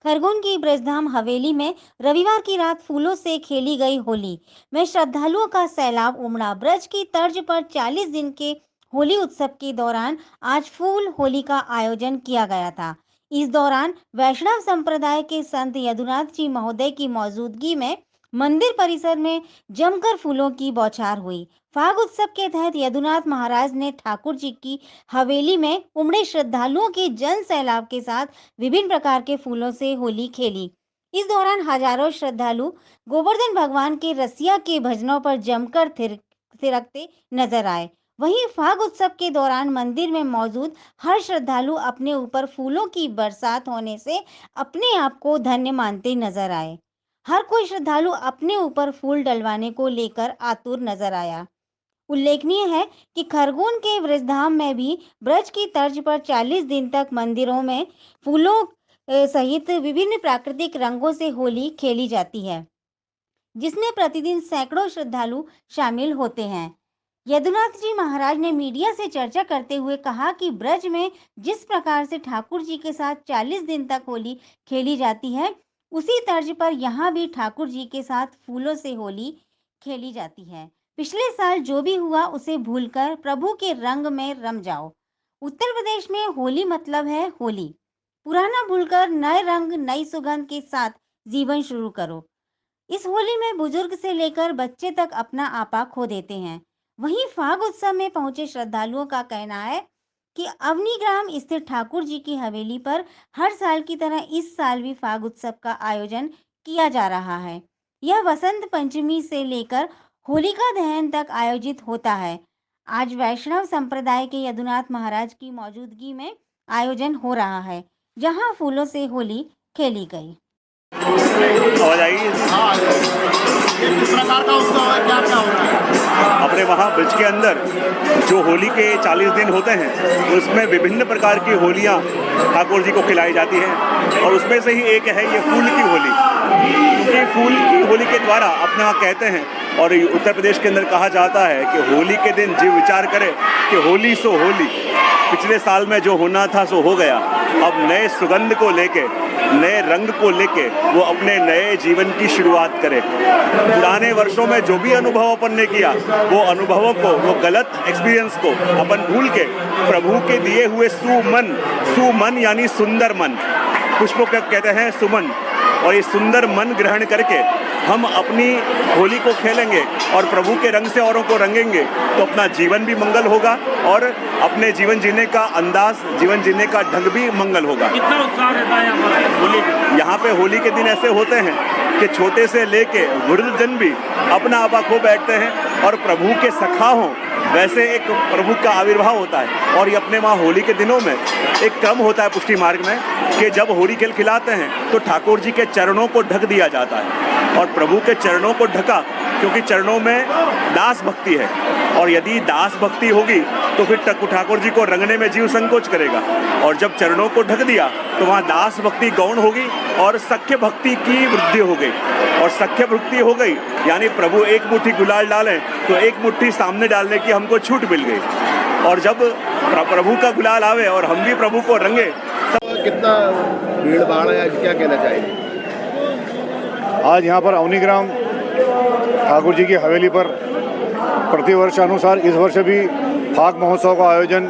खरगोन की ब्रजधाम हवेली में रविवार की रात फूलों से खेली गई होली में श्रद्धालुओं का सैलाब उमड़ा। ब्रज की तर्ज पर 40 दिन के होली उत्सव के दौरान आज फूल होली का आयोजन किया गया था। इस दौरान वैष्णव संप्रदाय के संत यदुनाथ जी महोदय की मौजूदगी में मंदिर परिसर में जमकर फूलों की बौछार हुई। फाग उत्सव के तहत यदुनाथ महाराज ने ठाकुर जी की हवेली में उमड़े श्रद्धालुओं के जन सैलाब के साथ विभिन्न प्रकार के फूलों से होली खेली। इस दौरान हजारों श्रद्धालु गोवर्धन भगवान के रसिया के भजनों पर जमकर थिरकते नजर आए। वहीं फाग उत्सव के दौरान मंदिर में मौजूद हर श्रद्धालु अपने ऊपर फूलों की बरसात होने से अपने आप को धन्य मानते नजर आए। हर कोई श्रद्धालु अपने ऊपर फूल डलवाने को लेकर आतुर नजर आया। उल्लेखनीय है कि खरगोन के ब्रजधाम में भी ब्रज की तर्ज पर 40 दिन तक मंदिरों में फूलों सहित विभिन्न प्राकृतिक रंगों से होली खेली जाती है, जिसमें प्रतिदिन सैकड़ों श्रद्धालु शामिल होते हैं। यदुनाथ जी महाराज ने मीडिया से चर्चा करते हुए कहा कि ब्रज में जिस प्रकार से ठाकुर जी के साथ 40 दिन तक होली खेली जाती है, उसी तर्ज पर यहाँ भी ठाकुर जी के साथ फूलों से होली खेली जाती है। पिछले साल जो भी हुआ उसे भूलकर प्रभु के रंग में रम जाओ। उत्तर प्रदेश में होली मतलब है होली। पुराना भूलकर नए रंग नई सुगंध के साथ जीवन शुरू करो। इस होली में बुजुर्ग से लेकर बच्चे तक अपना आपा खो देते हैं। वहीं फाग उत्सव में पहुंचे श्रद्धालुओं का कहना है कि अवनी ग्राम स्थित ठाकुर जी की हवेली पर हर साल की तरह इस साल भी फाग उत्सव का आयोजन किया जा रहा है। यह वसंत पंचमी से लेकर होलिका दहन तक आयोजित होता है। आज वैष्णव संप्रदाय के यदुनाथ महाराज की मौजूदगी में आयोजन हो रहा है, जहां फूलों से होली खेली गई। आवाज आएगी? हाँ, किस प्रकार का उत्सव है, क्या क्या हो रहा है? अपने वहाँ ब्रिज के अंदर जो होली के 40 दिन होते हैं, उसमें विभिन्न प्रकार की होलियाँ ठाकुर जी को खिलाई जाती हैं और उसमें से ही एक है ये फूल की होली। क्योंकि फूल की होली के द्वारा अपने वहाँ कहते हैं और उत्तर प्रदेश के अंदर कहा जाता है कि होली के दिन जीव विचार करे कि होली सो होली। पिछले साल में जो होना था सो हो गया। अब नए सुगंध को लेके, नए रंग को लेके वो अपने नए जीवन की शुरुआत करे। पुराने वर्षों में जो भी अनुभव अपन ने किया, वो अनुभवों को, वो गलत एक्सपीरियंस को अपन भूल के प्रभु के दिए हुए सुमन यानी सुंदर मन, पुष्पों को कहते हैं सुमन, और ये सुंदर मन ग्रहण करके हम अपनी होली को खेलेंगे और प्रभु के रंग से औरों को रंगेंगे तो अपना जीवन भी मंगल होगा और अपने जीवन जीने का अंदाज, जीवन जीने का ढंग भी मंगल होगा। कितना उत्साह रहता है यहाँ पे होली के दिन ऐसे होते हैं कि छोटे से लेके वृद्ध जन भी अपना आपा खो बैठते हैं और प्रभु के सखा हों, वैसे एक प्रभु का आविर्भाव होता है। और ये अपने वहाँ होली के दिनों में एक क्रम होता है पुष्टि मार्ग में कि जब होली खेल खिलाते हैं तो ठाकुर जी के चरणों को ढक दिया जाता है। और प्रभु के चरणों को ढका क्योंकि चरणों में दास भक्ति है, और यदि दास भक्ति होगी तो फिर ठाकुर जी को रंगने में जीव संकोच करेगा। और जब चरणों को ढक दिया तो वहाँ दास भक्ति गौण होगी और सख्य भक्ति की वृद्धि हो गई। और सख्य भक्ति हो गई यानी प्रभु एक मुट्ठी गुलाल डालें तो एक मुट्ठी सामने डालने की हमको छूट मिल गई। और जब प्रभु का गुलाल आवे और हम भी प्रभु को रंगे तो कितना भीड़ भाड़ है, क्या कहना चाहिए? आज यहाँ पर अवनी ग्राम ठाकुर जी की हवेली पर प्रतिवर्ष अनुसार इस वर्ष भी फाग महोत्सव का आयोजन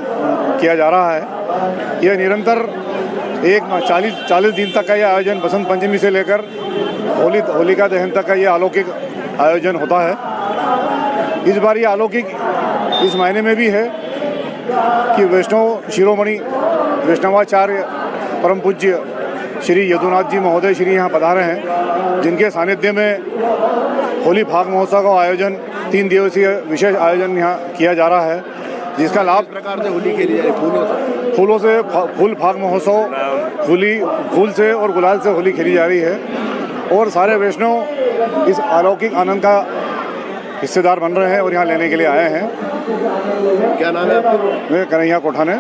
किया जा रहा है। यह निरंतर 40 दिन तक का यह आयोजन बसंत पंचमी से लेकर होलिका दहन तक का यह अलौकिक आयोजन होता है। इस बार ये अलौकिक इस महीने में भी है कि वैष्णव शिरोमणि वैष्णवाचार्य परम पूज्य श्री यदुनाथ जी महोदय श्री यहाँ पधारे हैं, जिनके सानिध्य में होली फाग महोत्सव का आयोजन 3 दिवसीय विशेष आयोजन यहाँ किया जा रहा है, जिसका लाभ प्रकार से होली खेली जा रही है फूलों से फूल फाग महोत्सव फूल से और गुलाल से होली खेली जा रही है और सारे वैष्णव इस अलौकिक आनंद का हिस्सेदार बन रहे हैं और यहाँ लेने के लिए आए हैं। क्या नाम है आपका? मैं कन्हैया कोठाने।